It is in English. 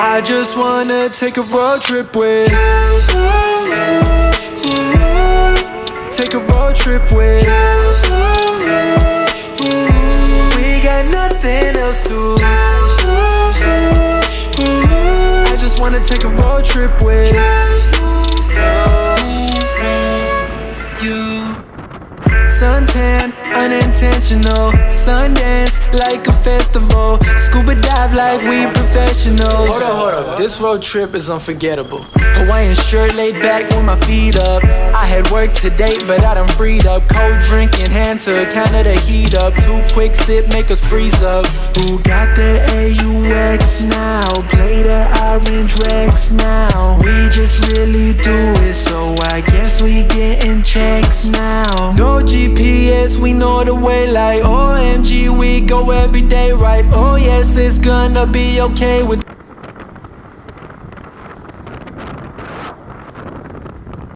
I just wanna take a road trip with. Take a road trip with. We got nothing else to do. I just wanna take a road trip with you. Suntan, unintentional. Sundance like a festival. Scuba dive like we professionals. Hold up, this road trip is unforgettable. Hawaiian shirt laid back with my feet up. I had work today, but I done freed up. Cold drink in hand to counter the heat up. Too quick sip make us freeze up. Who got the AUX now? Play the orange Rex now. We just really do it, so I guess we getting checks now. No GPS, we know the way like OMG, we go every day right. Oh yes, it's gonna be okay with